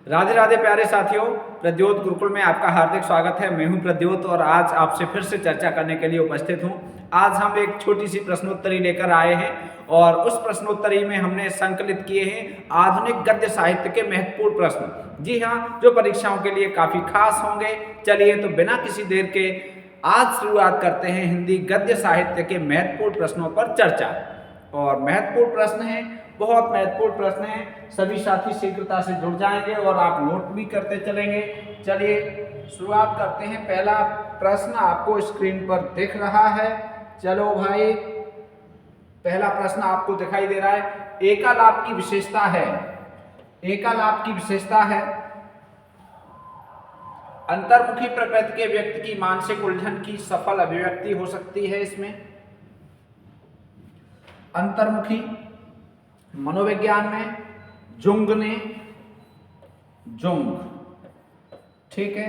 राधे राधे प्यारे साथियों, प्रद्योत गुरुकुल में आपका हार्दिक स्वागत है। मैं हूं प्रद्योत और आज आपसे फिर से चर्चा करने के लिए उपस्थित हूं। आज हम एक छोटी सी प्रश्नोत्तरी लेकर आए हैं और उस प्रश्नोत्तरी में हमने संकलित किए हैं आधुनिक गद्य साहित्य के महत्वपूर्ण प्रश्न। जी हाँ, जो परीक्षाओं के लिए काफी खास होंगे। चलिए तो बिना किसी देर के आज शुरुआत करते हैं हिंदी गद्य साहित्य के महत्वपूर्ण प्रश्नों पर चर्चा। और महत्वपूर्ण प्रश्न है, बहुत महत्वपूर्ण प्रश्न है। सभी साथी शीघ्रता से जुड़ जाएंगे और आप नोट भी करते चलेंगे। चलिए शुरुआत करते हैं। पहला प्रश्न आपको स्क्रीन पर दिख रहा है। चलो भाई, पहला प्रश्न आपको दिखाई दे रहा है। एकालाप की विशेषता है, एकालाप की विशेषता है अंतर्मुखी प्रकृति के व्यक्ति की मानसिक उलझन की सफल अभिव्यक्ति हो सकती है। इसमें अंतर्मुखी मनोविज्ञान में जुंग ने, जुंग, ठीक है,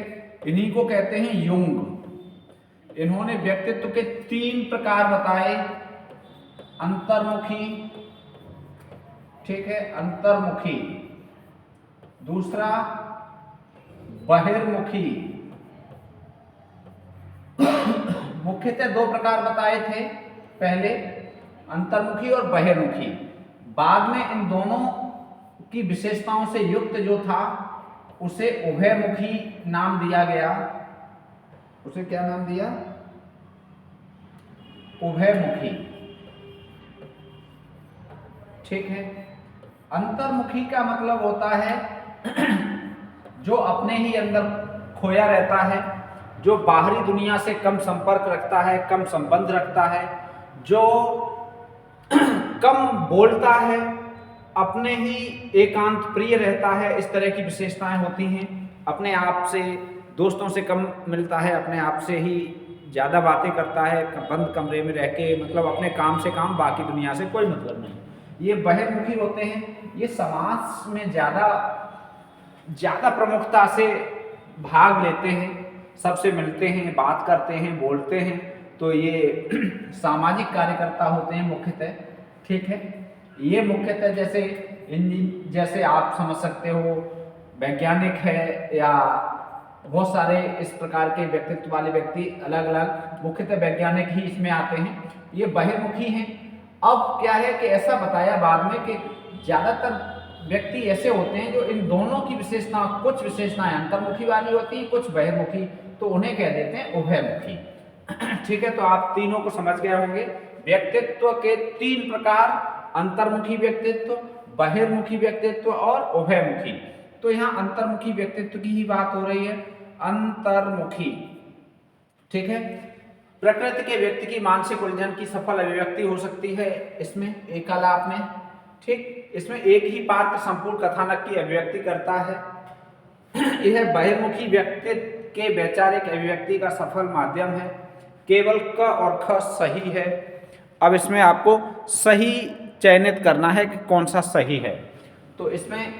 इन्हीं को कहते हैं युंग। इन्होंने व्यक्तित्व के 3 प्रकार बताए। अंतर्मुखी, ठीक है, अंतर्मुखी, दूसरा बहिर्मुखी। मुख्यतः 2 प्रकार बताए थे, पहले अंतर्मुखी और बहिर्मुखी। बाद में इन दोनों की विशेषताओं से युक्त जो था उसे उभयमुखी नाम दिया गया। उसे क्या नाम दिया? उभयमुखी, ठीक है। अंतर्मुखी का मतलब होता है जो अपने ही अंदर खोया रहता है, जो बाहरी दुनिया से कम संपर्क रखता है, कम संबंध रखता है, जो कम बोलता है, अपने ही एकांत प्रिय रहता है। इस तरह की विशेषताएं होती हैं। अपने आप से, दोस्तों से कम मिलता है, अपने आप से ही ज़्यादा बातें करता है, बंद कमरे में रह के, मतलब अपने काम से काम, बाकी दुनिया से कोई मतलब नहीं। ये बहिर्मुखी होते हैं। ये समाज में ज़्यादा प्रमुखता से भाग लेते हैं, सबसे मिलते हैं, बात करते हैं, बोलते हैं। तो ये सामाजिक कार्यकर्ता होते हैं मुख्यतः, ठीक है। ये मुख्यतः जैसे आप समझ सकते हो वैज्ञानिक है, या बहुत सारे इस प्रकार के व्यक्तित्व वाले व्यक्ति अलग अलग, मुख्यतः वैज्ञानिक ही इसमें आते हैं। ये बहिर्मुखी हैं। अब क्या है कि ऐसा बताया बाद में कि ज़्यादातर व्यक्ति ऐसे होते हैं जो इन दोनों की विशेषता, कुछ विशेषताएं अंतर्मुखी वाली होती हैं, कुछ बहिर्मुखी, तो उन्हें कह देते हैं उभयमुखी। ठीक है, तो आप तीनों को समझ गए होंगे। व्यक्तित्व के 3 प्रकार, अंतर्मुखी व्यक्तित्व, बहिर्मुखी व्यक्तित्व और उभयमुखी। तो यहाँ अंतर्मुखी व्यक्तित्व की ही बात हो रही है। अंतर्मुखी, ठीक है, प्रकृति के व्यक्ति की मानसिक उलझन की सफल अभिव्यक्ति हो सकती है इसमें, एकालाप में, ठीक। इसमें एक ही पात्र संपूर्ण कथानक की अभिव्यक्ति करता है। यह बहिर्मुखी व्यक्तित्व के वैचारिक अभिव्यक्ति का सफल माध्यम है। केवल क और ख सही है। अब इसमें आपको सही चयनित करना है कि कौन सा सही है। तो इसमें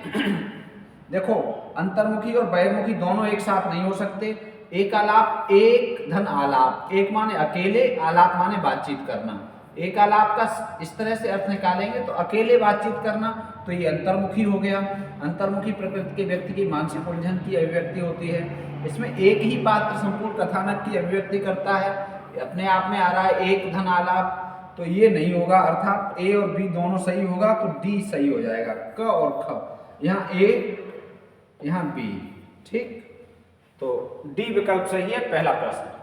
देखो, अंतर्मुखी और बहिर्मुखी दोनों एक साथ नहीं हो सकते। एकालाप, एक धन आलाप, एक माने अकेले, आलाप माने बातचीत करना। एकालाप का इस तरह से अर्थ निकालेंगे तो अकेले बातचीत करना, तो ये अंतर्मुखी हो गया। अंतर्मुखी प्रकृति के व्यक्ति की मानसिक उलझन की अभिव्यक्ति होती है। इसमें एक ही पात्र संपूर्ण कथानक की अभिव्यक्ति करता है। अपने आप में आ रहा है एक धन आलाप, तो ये नहीं होगा, अर्थात ए और बी दोनों सही होगा तो डी सही हो जाएगा। क और ख, यहाँ ए, यहाँ बी, ठीक। तो डी विकल्प सही है, पहला प्रश्न।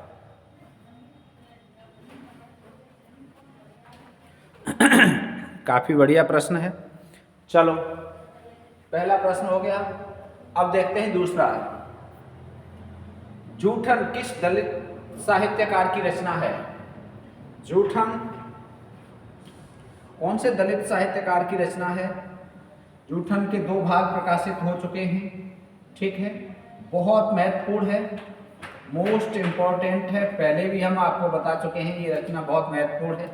काफी बढ़िया प्रश्न है। चलो, पहला प्रश्न हो गया। अब देखते हैं दूसरा। जूठन किस दलित साहित्यकार की रचना है? जूठन कौन से दलित साहित्यकार की रचना है? जूठन के 2 भाग प्रकाशित हो चुके हैं, ठीक है। बहुत महत्वपूर्ण है, मोस्ट इंपॉर्टेंट है। पहले भी हम आपको बता चुके हैं, ये रचना बहुत महत्वपूर्ण है।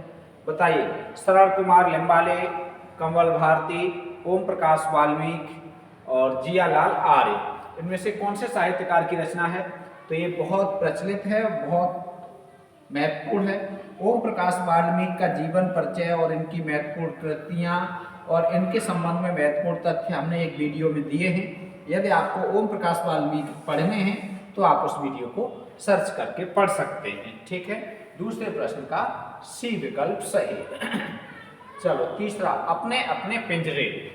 बताइए, शरद कुमार लिम्बाले, कमल भारती, ओम प्रकाश वाल्मीकि और जियालाल आर्य, इनमें से कौन से साहित्यकार की रचना है? तो ये बहुत प्रचलित है, बहुत महत्वपूर्ण है। ओम प्रकाश वाल्मीकि का जीवन परिचय और इनकी महत्वपूर्ण कृतियाँ और इनके संबंध में महत्वपूर्ण तथ्य हमने एक वीडियो में दिए हैं, यदि आपको ओम प्रकाश वाल्मीकि पढ़ने हैं तो आप उस वीडियो को सर्च करके पढ़ सकते हैं। ठीक है, दूसरे प्रश्न का सी विकल्प सही। चलो तीसरा, अपने अपने पिंजरे।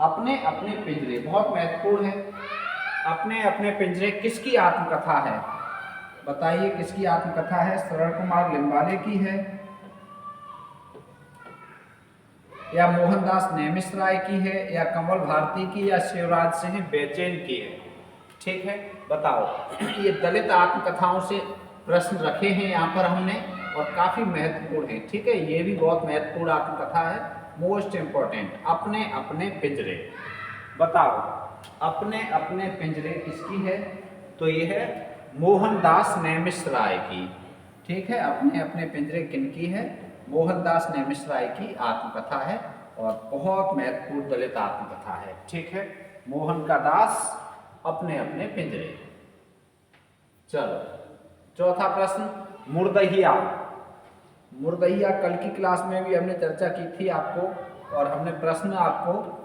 अपने अपने पिंजरे बहुत महत्वपूर्ण है। अपने अपने पिंजरे किसकी आत्मकथा है? बताइए किसकी आत्मकथा है? शरण कुमार लिम्बाले की है, या मोहनदास नेमिष-राय की है, या कमल भारती की, या शिवराज सिंह बेचैन की है? ठीक है, बताओ। ये दलित आत्मकथाओं से प्रश्न रखे हैं यहाँ पर हमने और काफी महत्वपूर्ण है। ठीक है, ये भी बहुत महत्वपूर्ण आत्मकथा है, मोस्ट इंपॉर्टेंट। अपने अपने पिंजरे, बताओ अपने अपने पिंजरे किसकी है? तो ये है मोहनदास नेमिष-राय की। ठीक है, अपने अपने पिंजरे किनकी है? मोहनदास नेमिष-राय की आत्मकथा है और बहुत महत्वपूर्ण दलित आत्मकथा है। ठीक है, मोहन का दास, अपने अपने पिंजरे। चलो चौथा प्रश्न, मुर्दहिया। मुर्दहिया कल की क्लास में भी हमने चर्चा की थी आपको, और हमने प्रश्न आपको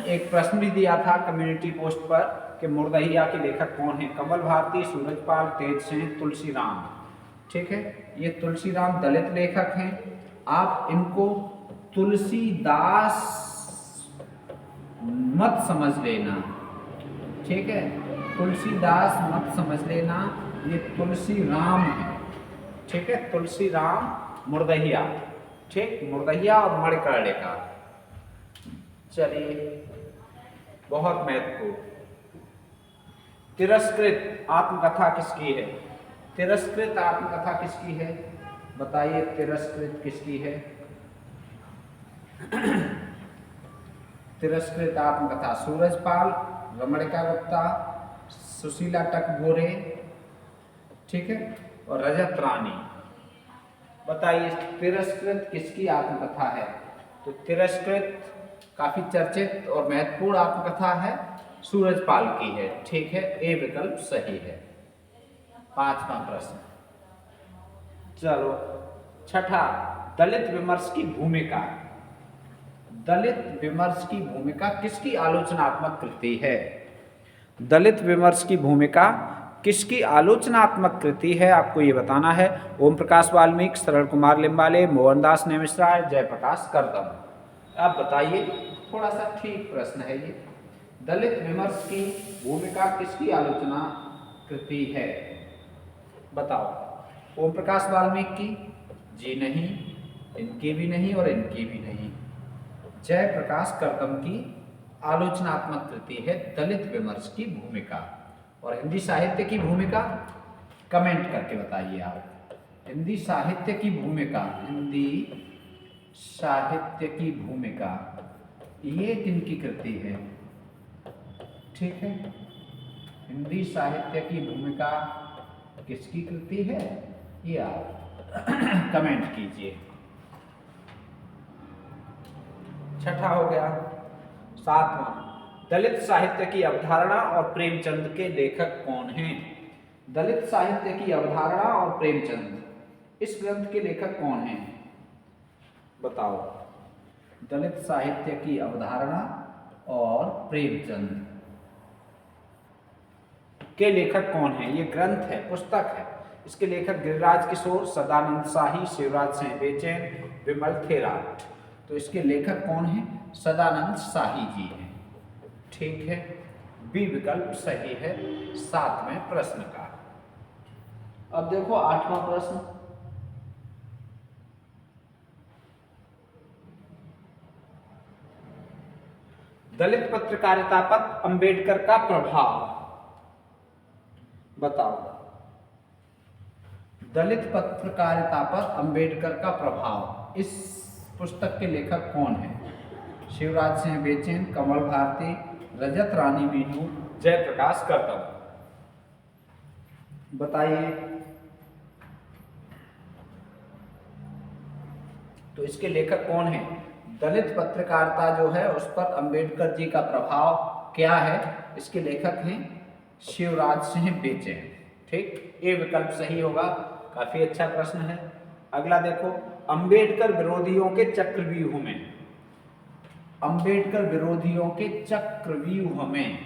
एक प्रश्न भी दिया था कम्युनिटी पोस्ट पर कि मुर्दहिया के लेखक कौन है? कमल भारती, सूरजपाल, तेज सिंह, तुलसीराम। ठीक है, ये तुलसीराम दलित लेखक हैं। आप इनको तुलसीदास मत समझ लेना। ठीक है, तुलसीदास मत समझ लेना, ये तुलसीराम है। ठीक है, तुलसीराम मुर्दहिया। ठीक, मुर्दहिया और मणिकर्णिका। चलिए, बहुत महत्वपूर्ण, तिरस्कृत आत्मकथा किसकी है? तिरस्कृत आत्मकथा किसकी है? बताइए तिरस्कृत किसकी है? तिरस्कृत आत्मकथा सूरजपाल, रमणिका गुप्ता, सुशीला टकगोरे, ठीक है, और रजत रानी। बताइए तिरस्कृत किसकी आत्मकथा है? तो तिरस्कृत काफी चर्चित और महत्वपूर्ण आत्मकथा है, सूरजपाल की है। ठीक है, ए विकल्प सही है। पांचवा प्रश्न। चलो छठा, दलित विमर्श की भूमिका। दलित विमर्श की भूमिका किसकी आलोचनात्मक कृति है? दलित विमर्श की भूमिका किसकी आलोचनात्मक कृति है, आपको ये बताना है। ओम प्रकाश वाल्मीकि, शरण कुमार लिम्बाले, मोहनदास नेमिष-राय, जयप्रकाश करदम। अब बताइए, थोड़ा सा ठीक प्रश्न है ये। दलित विमर्श की भूमिका किसकी आलोचना कृति है? बताओ। ओम प्रकाश वाल्मीकि की? जी नहीं, इनकी भी नहीं और इनकी भी नहीं। जयप्रकाश करदम की आलोचनात्मक कृति है दलित विमर्श की भूमिका। और हिंदी साहित्य की भूमिका कमेंट करके बताइए आप। हिंदी साहित्य की भूमिका, हिंदी साहित्य की भूमिका, ये किनकी कृति है? ठीक है, हिंदी साहित्य की भूमिका किसकी कृति है, ये आप कमेंट कीजिए। छठा हो गया। सातवां, दलित साहित्य की अवधारणा और प्रेमचंद के लेखक कौन हैं? दलित साहित्य की अवधारणा और प्रेमचंद, इस ग्रंथ के लेखक कौन हैं? बताओ। दलित साहित्य की अवधारणा और प्रेमचंद के लेखक कौन हैं? ये ग्रंथ है, पुस्तक है। इसके लेखक गिरिराज किशोर, सदानंद शाही, शिवराज सिंह बेचैन, विमल थेराट। तो इसके लेखक कौन हैं? सदानंद शाही जी हैं। ठीक है, बी विकल्प सही है 7वें प्रश्न का। अब देखो 8वां प्रश्न। दलित पत्रकारिता पर अंबेडकर का प्रभाव, बताओ। दलित पत्रकारिता पर अंबेडकर का प्रभाव, इस पुस्तक के लेखक कौन हैं? शिवराज सिंह बेचैन, कमल भारती, रजत रानी मीनू, जयप्रकाश करदम। बताइए। तो इसके लेखक कौन हैं? दलित पत्रकारिता जो है उस पर अंबेडकर जी का प्रभाव क्या है, इसके लेखक हैं शिवराज सिंह बेचैन। ठीक, ये विकल्प सही होगा। काफी अच्छा प्रश्न है। अगला देखो, अंबेडकर विरोधियों के चक्रव्यूह में, अंबेडकर विरोधियों के चक्रव्यूह में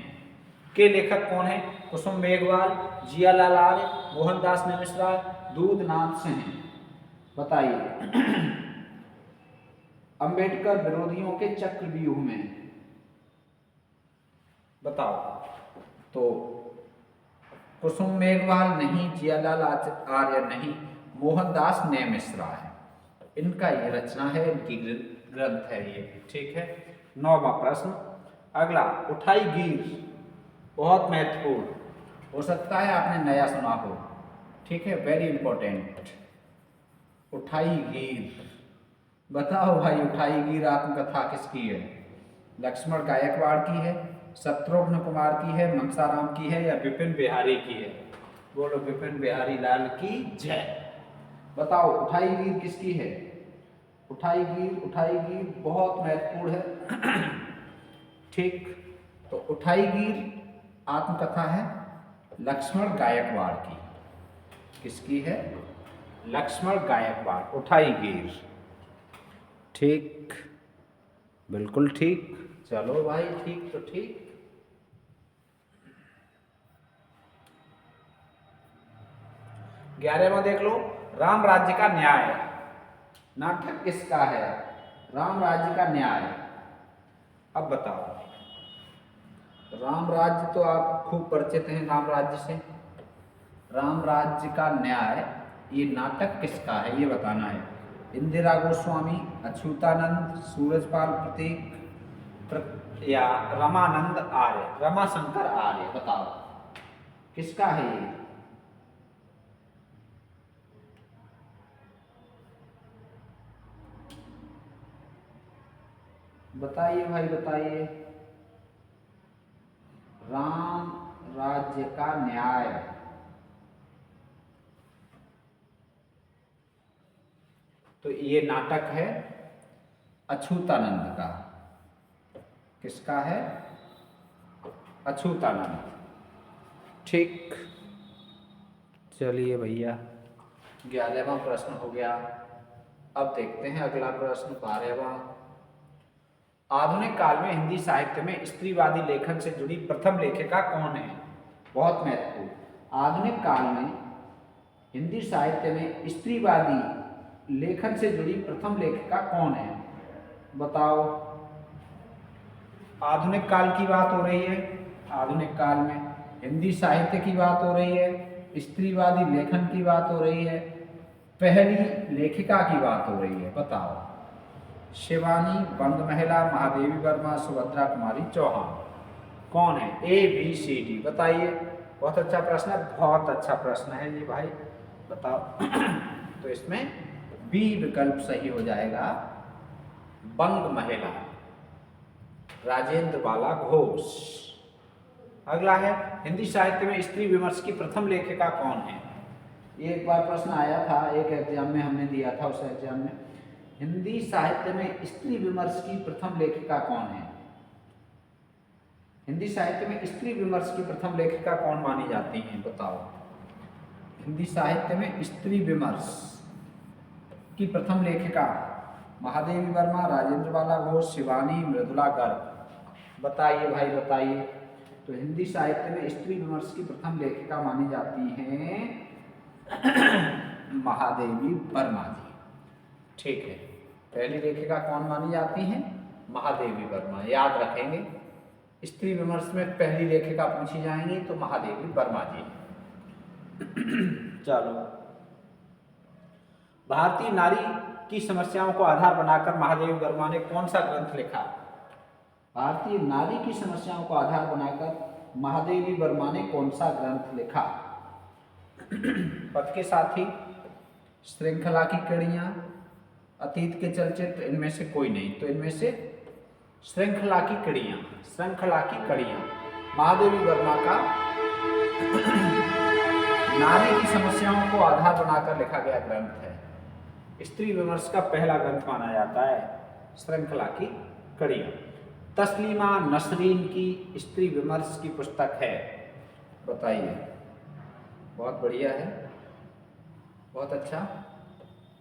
के लेखक कौन है? कुसुम मेघवाल, जियालाल आर्य, मोहनदास नेमिश्रा, दूधनाथ सिंह। बताइए। अंबेडकर विरोधियों के चक्रव्यूह में बताओ। तो कुसुम मेघवाल नहीं, जियालाल आर्य नहीं, मोहनदास नेमिश्रा है। इनका ये रचना है, इनकी ग्रंथ है ये। ठीक है। 9वां प्रश्न। अगला, उठाई गीर, बहुत महत्वपूर्ण, हो सकता है आपने नया सुना हो। ठीक है, वेरी इंपॉर्टेंट। उठाई गीर, बताओ भाई, उठाई गीर आत्मकथा किसकी है? लक्ष्मण गायकवाड़ की है, शत्रुघ्न कुमार की है, मनसाराम की है, या विपिन बिहारी की है? बोलो, विपिन बिहारी लाल की जय। बताओ, उठाई गीर किसकी है? उठाई गीर बहुत महत्वपूर्ण है। ठीक, तो उठाई गीर आत्मकथा है लक्ष्मण गायकवाड़ की। किसकी है? लक्ष्मण गायकवाड़, उठाई गीर। ठीक, बिल्कुल ठीक। चलो भाई, ठीक तो ठीक। 11वां देख लो, राम राज्य का न्याय, नाटक किसका है? राम राज्य का न्याय। अब बताओ, राम राज्य तो आप खूब परिचित हैं राम राज्य से। राम राज्य का न्याय, ये नाटक किसका है ये बताना है। इंदिरा गोस्वामी, अच्युतानंद, सूरजपाल प्रतीक या रमानंद आर्य, रमाशंकर आर्य? बताओ किसका है ये? बताइए भाई, बताइए। राम राज्य का न्याय, तो ये नाटक है अच्युतानंद का। किसका है? अच्युतानंद। ठीक, चलिए भैया, 11वां प्रश्न हो गया। अब देखते हैं अगला प्रश्न, 12वां। आधुनिक काल में हिंदी साहित्य में स्त्रीवादी लेखन से जुड़ी प्रथम लेखिका कौन है? बहुत महत्वपूर्ण। आधुनिक काल में हिंदी साहित्य में स्त्रीवादी लेखन से जुड़ी प्रथम लेखिका कौन है? बताओ। आधुनिक काल की बात हो रही है, आधुनिक काल में हिंदी साहित्य की बात हो रही है, स्त्रीवादी लेखन की बात हो रही है, पहली लेखिका की बात हो रही है। बताओ। शिवानी, बंग महिला, महादेवी वर्मा, सुभद्रा कुमारी चौहान। कौन है? ABCD बताइए। बहुत अच्छा प्रश्न है, बहुत अच्छा प्रश्न है ये भाई। बताओ। तो इसमें B विकल्प सही हो जाएगा, बंग महिला, राजेंद्र बाला घोष। अगला है, हिंदी साहित्य में स्त्री विमर्श की प्रथम लेखिका कौन है? ये एक बार प्रश्न आया था, एक एग्जाम में हमने दिया था, उस एग्जाम में। हिंदी साहित्य में स्त्री विमर्श की प्रथम लेखिका कौन है? हिंदी साहित्य में स्त्री विमर्श की प्रथम लेखिका कौन मानी जाती है? बताओ। हिंदी साहित्य में स्त्री विमर्श की प्रथम लेखिका महादेवी वर्मा, राजेंद्र बाला घोष, शिवानी, मृदुला गर्ग। बताइए भाई, बताइए। तो हिंदी साहित्य में स्त्री विमर्श की प्रथम लेखिका मानी जाती हैं महादेवी वर्मा जी। ठीक है, पहली लेखिका कौन मानी जाती हैं? महादेवी वर्मा। याद रखेंगे, स्त्री विमर्श में पहली लेखिका पूछी जाएंगी तो महादेवी वर्मा जी। चलो, भारतीय नारी की समस्याओं को आधार बनाकर महादेवी वर्मा ने कौन सा ग्रंथ लिखा? भारतीय नारी की समस्याओं को आधार बनाकर महादेवी वर्मा ने कौन सा ग्रंथ लिखा? पथ के साथी, श्रृंखला की कड़ियां, अतीत के चलचित्र, इनमें से कोई नहीं। तो इनमें से श्रृंखला की कड़ियां, श्रृंखला की कड़ियां महादेवी वर्मा का नारी की समस्याओं को आधार बनाकर लिखा गया ग्रंथ है। स्त्री विमर्श का पहला ग्रंथ माना जाता है श्रृंखला की कड़ियां। तस्लीमा नसरीन की स्त्री विमर्श की पुस्तक है। बताइए। बहुत बढ़िया है, बहुत अच्छा।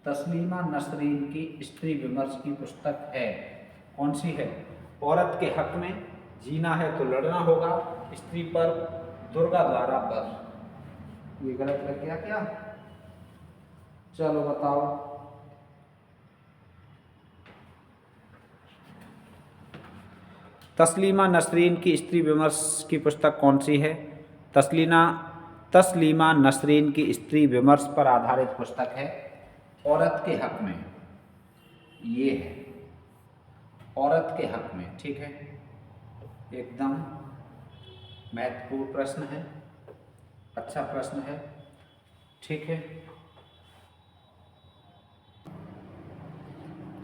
तस्लीमा नसरीन की स्त्री विमर्श की पुस्तक है, कौन सी है? औरत के हक में जीना है तो लड़ना होगा, स्त्री पर दुर्गा द्वारा बर। ये गलत लग गया क्या? चलो बताओ। तस्लीमा नसरीन की स्त्री विमर्श की पुस्तक कौन सी है? तस्लीमा नसरीन की स्त्री विमर्श पर आधारित पुस्तक है औरत के हक में। ये है औरत के हक में, ठीक है। एकदम महत्वपूर्ण प्रश्न है, अच्छा प्रश्न है, ठीक है।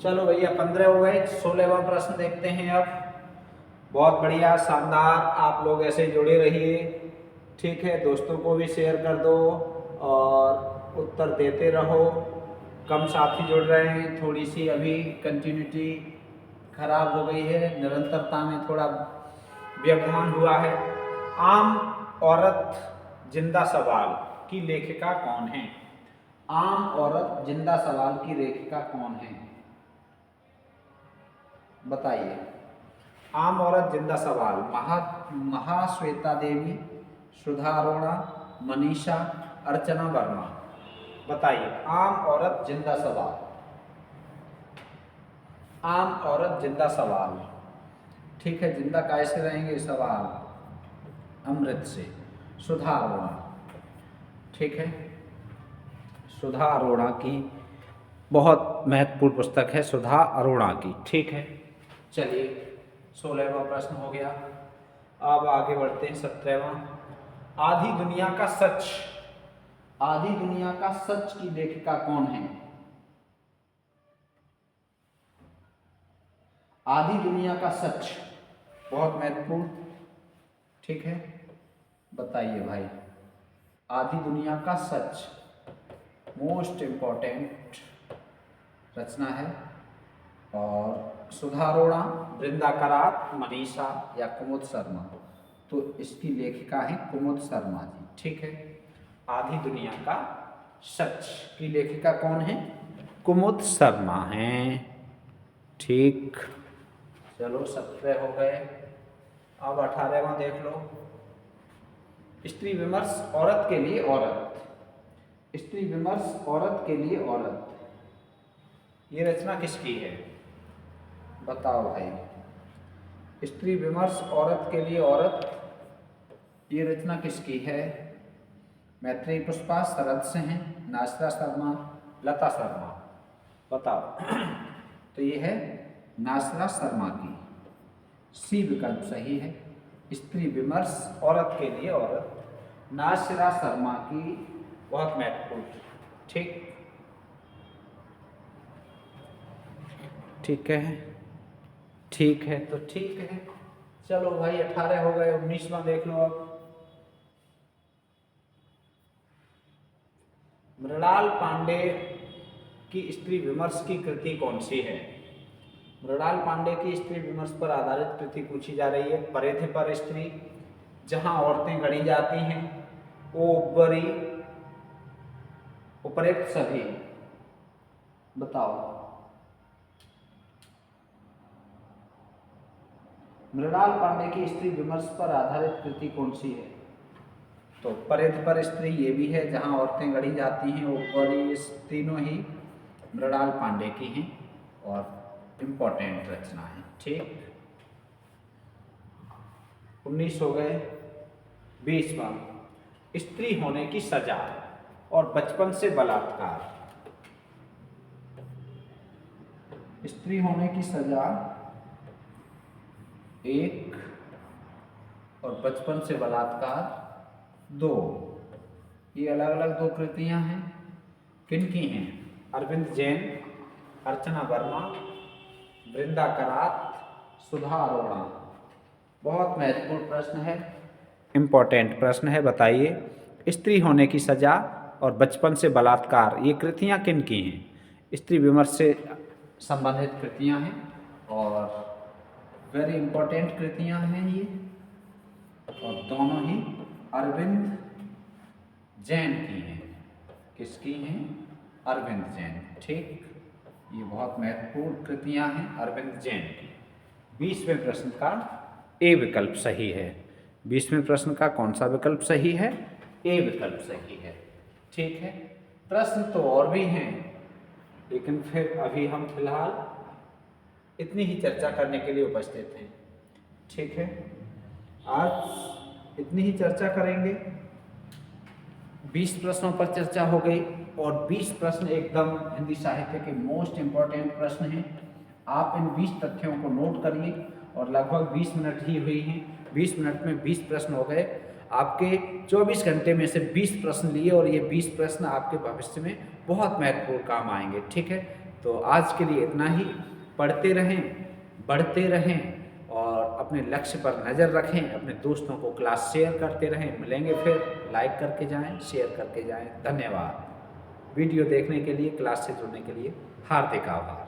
चलो भैया 15 हो गए, 16वां प्रश्न देखते हैं अब। बहुत बढ़िया, शानदार, आप लोग ऐसे जुड़े रहिए, ठीक है। दोस्तों को भी शेयर कर दो और उत्तर देते रहो। कम साथी जुड़ रहे हैं, थोड़ी सी अभी कंटिन्यूटी खराब हो गई है, निरंतरता में थोड़ा व्यवधान हुआ है। आम औरत जिंदा सवाल की लेखिका कौन है? आम औरत जिंदा सवाल की लेखिका कौन है? बताइए। आम औरत जिंदा सवाल, महाश्वेता देवी, सुधा अरोड़ा, मनीषा, अर्चना वर्मा। बताइए, आम औरत जिंदा सवाल। आम औरत जिंदा सवाल, ठीक है। जिंदा कैसे रहेंगे सवाल? अमृत से। सुधा अरोड़ा, ठीक है। सुधा अरोड़ा की बहुत महत्वपूर्ण पुस्तक है, सुधा अरोड़ा की, ठीक है। चलिए 16वां प्रश्न हो गया। अब आगे बढ़ते हैं 17वां। आधी दुनिया का सच, आधी दुनिया का सच की लेखिका कौन है? आधी दुनिया का सच, बहुत महत्वपूर्ण, ठीक है। बताइए भाई, आधी दुनिया का सच मोस्ट इम्पॉर्टेंट रचना है। और सुधा अरोड़ा, वृंदा करात, मनीषा या कुमुद शर्मा? तो इसकी लेखिका है कुमुद शर्मा जी, ठीक है। आधी दुनिया का सच की लेखिका कौन है? कुमुद शर्मा हैं, ठीक। चलो 17 हो गए। अब 18वां देख लो। स्त्री विमर्श औरत के लिए औरत, स्त्री विमर्श औरत के लिए औरत, ये रचना किसकी है? बताओ भाई। स्त्री विमर्श औरत के लिए औरत, ये रचना किसकी है? मैत्रेयी पुष्पा, शरद सिंह, नासिरा शर्मा, लता शर्मा? बताओ। तो ये है नासिरा शर्मा की, सी विकल्प सही है। स्त्री विमर्श औरत के लिए औरत, नासिरा शर्मा की, बहुत महत्वपूर्ण, ठीक, ठीक है, ठीक है। तो ठीक है, चलो भाई 18 हो गए। 19वां देख लो अब। मृणाल पांडे की स्त्री विमर्श की कृति कौन सी है? मृणाल पांडे की स्त्री विमर्श पर आधारित कृति पूछी जा रही है। परिधि पर स्त्री, जहां औरतें गढ़ी जाती हैं, वो उपरी, उपरोक्त सभी। बताओ। मृणाल पांडे की स्त्री विमर्श पर आधारित कृति कौन सी है? तो परिधि पर स्त्री ये भी है, जहां औरतें गढ़ी जाती हैं, उपरी, तीनों ही मृणाल पांडे की हैं और इम्पोर्टेंट रचना है, ठीक। 19 हो गए। 20वां, स्त्री होने की सजा और बचपन से बलात्कार। स्त्री होने की सजा 1 और बचपन से बलात्कार 2। ये अलग अलग 2 कृतियां हैं। किनकी हैं? अरविंद जैन, अर्चना वर्मा, वृंदा करात, सुधा अरोड़ा। बहुत महत्वपूर्ण प्रश्न है, इम्पोर्टेंट प्रश्न है। बताइए, स्त्री होने की सजा और बचपन से बलात्कार, ये कृतियां किनकी हैं? स्त्री विमर्श से संबंधित कृतियां हैं और वेरी इंपॉर्टेंट कृतियां हैं ये, और दोनों ही अरविंद जैन की हैं। किसकी हैं? अरविंद जैन, ठीक। ये बहुत महत्वपूर्ण कृतियां हैं अरविंद जैन की। 20वें प्रश्न का ए विकल्प सही है। 20वें प्रश्न का कौन सा विकल्प सही है? ए विकल्प सही है। ठीक है, प्रश्न तो और भी हैं, लेकिन फिर अभी हम फिलहाल इतनी ही चर्चा करने के लिए उपस्थित हैं। ठीक है, आज इतनी ही चर्चा करेंगे। 20 प्रश्नों पर चर्चा हो गई और 20 प्रश्न एकदम हिंदी साहित्य के मोस्ट इम्पॉर्टेंट प्रश्न हैं। आप इन 20 तथ्यों को नोट करिए और लगभग 20 मिनट ही हुई हैं। 20 मिनट में 20 प्रश्न हो गए। आपके 24 घंटे में से 20 प्रश्न लिए और ये 20 प्रश्न आपके भविष्य में बहुत महत्वपूर्ण काम आएंगे। ठीक है, तो आज के लिए इतना ही। पढ़ते रहें, बढ़ते रहें और अपने लक्ष्य पर नज़र रखें। अपने दोस्तों को क्लास शेयर करते रहें। मिलेंगे फिर, लाइक करके जाएं, शेयर करके जाएं। धन्यवाद। वीडियो देखने के लिए, क्लास से जुड़ने के लिए हार्दिक आभार।